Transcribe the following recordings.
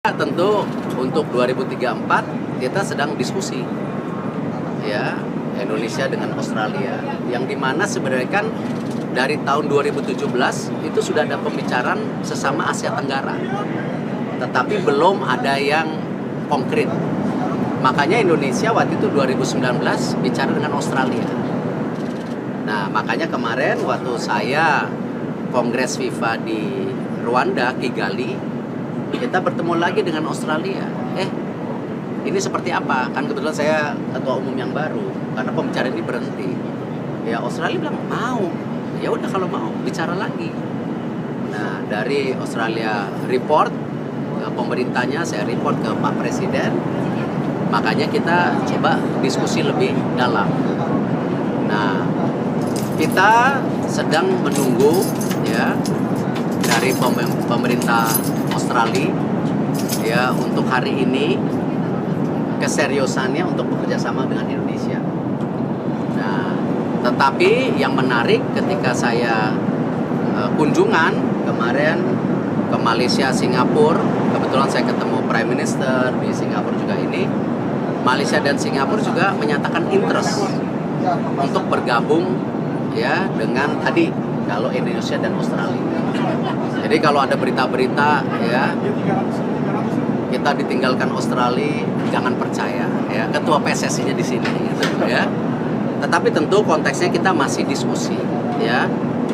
Tentu untuk 2034 kita sedang diskusi ya, Indonesia dengan Australia, yang dimana sebenarnya kan dari tahun 2017 itu sudah ada pembicaraan sesama Asia Tenggara, tetapi belum ada yang konkret. Makanya Indonesia waktu itu 2019 bicara dengan Australia. Nah, makanya kemarin waktu saya Kongres FIFA di Rwanda, Kigali, kita bertemu lagi dengan Australia. Ini seperti apa? Kan kebetulan saya ketua umum yang baru, karena pembicaraan ini berhenti. Ya Australia bilang mau. Ya udah kalau mau bicara lagi. Nah, dari Australia report ke pemerintahnya, saya report ke Pak Presiden. Makanya kita coba diskusi lebih dalam. Nah, kita sedang menunggu ya dari pemerintah Australia ya untuk hari ini keseriusannya untuk bekerja sama dengan Indonesia. Nah, tetapi yang menarik ketika saya kunjungan kemarin ke Malaysia, Singapura, kebetulan saya ketemu Prime Minister di Singapura juga ini. Malaysia dan Singapura juga menyatakan interest untuk bergabung ya dengan tadi kalau Indonesia dan Australia. Jadi kalau ada berita-berita ya kita ditinggalkan Australia, jangan percaya ya. Ketua PSSI-nya di sini gitu ya. Tetapi tentu konteksnya kita masih diskusi ya.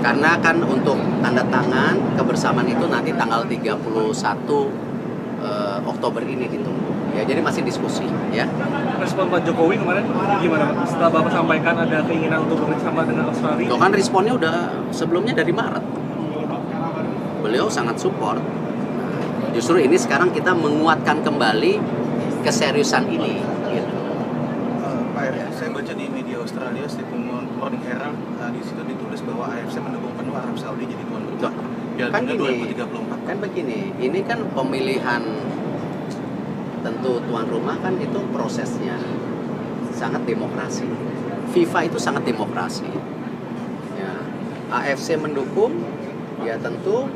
Karena kan untuk tanda tangan kebersamaan itu nanti tanggal 31 Oktober ini ditunggu. Ya, jadi masih diskusi ya. Respon Pak Jokowi kemarin gimana Pak? Setelah Bapak sampaikan ada keinginan untuk bekerjasama dengan Australia. Itu kan responnya udah sebelumnya dari Maret. Beliau sangat support. Justru ini sekarang kita menguatkan kembali keseriusan ini. Gitu. Pak Erick, saya baca di media Australia, statement Morning Herald, di situ ditulis bahwa AFC mendukung penuh Arab Saudi jadi tuan rumah Piala Kan Dunia gini, 2034. kan begini, ini kan pemilihan tentu tuan rumah kan itu prosesnya sangat demokrasi. FIFA itu sangat demokrasi. Ya, AFC mendukung, ya tentu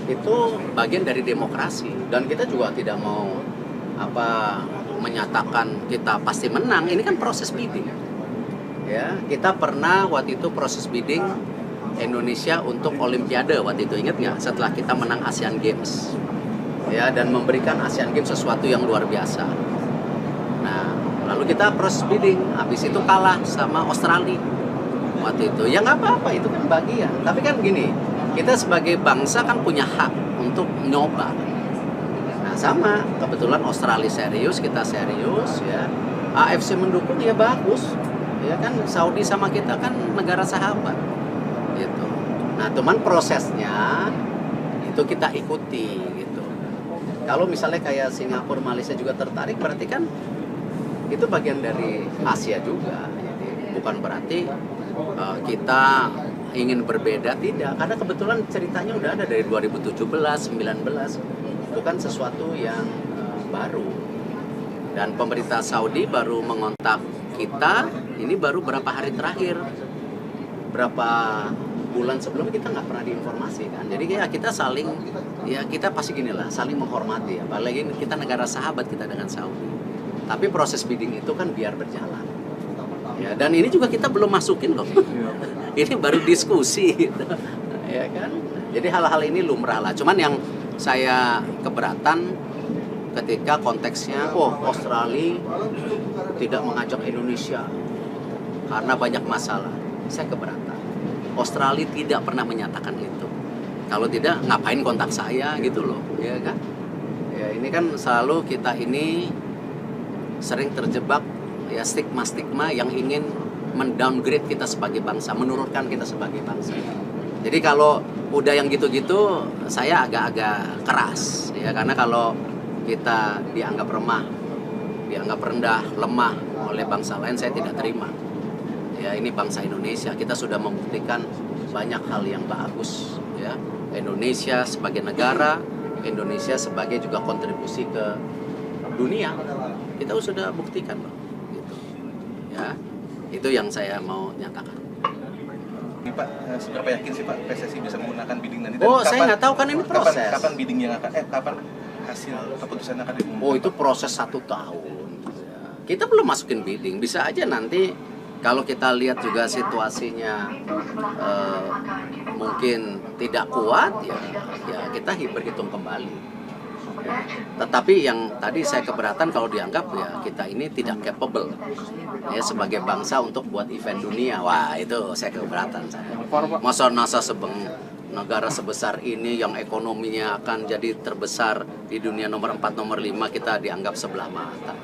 itu bagian dari demokrasi, dan kita juga tidak mau menyatakan kita pasti menang. Ini kan proses bidding. Ya, kita pernah waktu itu proses bidding Indonesia untuk Olimpiade waktu itu, ingat nggak? Setelah kita menang Asian Games. Ya, dan memberikan Asian Games sesuatu yang luar biasa. Nah, lalu kita proses bidding, habis itu kalah sama Australia waktu itu. Ya nggak apa-apa, itu kan bagian. Tapi kan gini, kita sebagai bangsa kan punya hak untuk nyoba. Nah, sama, kebetulan Australia serius, kita serius ya. AFC mendukung ya bagus. Ya kan Saudi sama kita kan negara sahabat. Gitu. Nah, cuman prosesnya itu kita ikuti gitu. Kalau misalnya kayak Singapura, Malaysia juga tertarik, berarti kan itu bagian dari Asia juga. Jadi bukan berarti kita ingin berbeda, tidak. Karena kebetulan ceritanya udah ada dari 2017, 19, bukan sesuatu yang baru. Dan pemerintah Saudi baru mengontak kita, ini baru berapa hari terakhir, berapa bulan sebelumnya kita nggak pernah diinformasikan. Jadi ya kita saling, ya kita pasti gini lah, saling menghormati. Apalagi kita negara sahabat kita dengan Saudi. Tapi proses bidding itu kan biar berjalan. Ya, dan ini juga kita belum masukin loh. Ini baru diskusi gitu. Ya kan? Jadi hal-hal ini lumrah lah. Cuman yang saya keberatan ketika konteksnya Australia tidak mengajak Indonesia karena banyak masalah. Saya keberatan. Australia tidak pernah menyatakan itu. Kalau tidak, ngapain kontak saya gitu loh, ya kan? Ya ini kan selalu kita ini sering terjebak ya stigma-stigma yang ingin mendowngrade kita sebagai bangsa, menurunkan kita sebagai bangsa. Jadi kalau udah yang gitu-gitu, saya agak-agak keras ya, karena kalau kita dianggap remah, dianggap rendah, lemah oleh bangsa lain, saya tidak terima. Ya, ini bangsa Indonesia, kita sudah membuktikan banyak hal yang bagus ya. Indonesia sebagai negara, Indonesia sebagai juga kontribusi ke dunia, kita sudah buktikan loh gitu. Ya, itu yang saya mau nyatakan. Ini Pak, seberapa yakin sih Pak PSSI bisa menggunakan bidding nanti? Oh, saya nggak tahu kan ini proses. Kapan bidding yang akan, kapan hasil keputusan yang akan diumumkan? Oh, itu proses 1 tahun. Kita belum masukin bidding, bisa aja nanti kalau kita lihat juga situasinya mungkin tidak kuat ya kita berhitung kembali. Tetapi yang tadi saya keberatan kalau dianggap ya kita ini tidak capable ya sebagai bangsa untuk buat event dunia. Wah, itu saya keberatan saya. Masa NASA negara sebesar ini yang ekonominya akan jadi terbesar di dunia nomor 4, nomor 5 kita dianggap sebelah mata.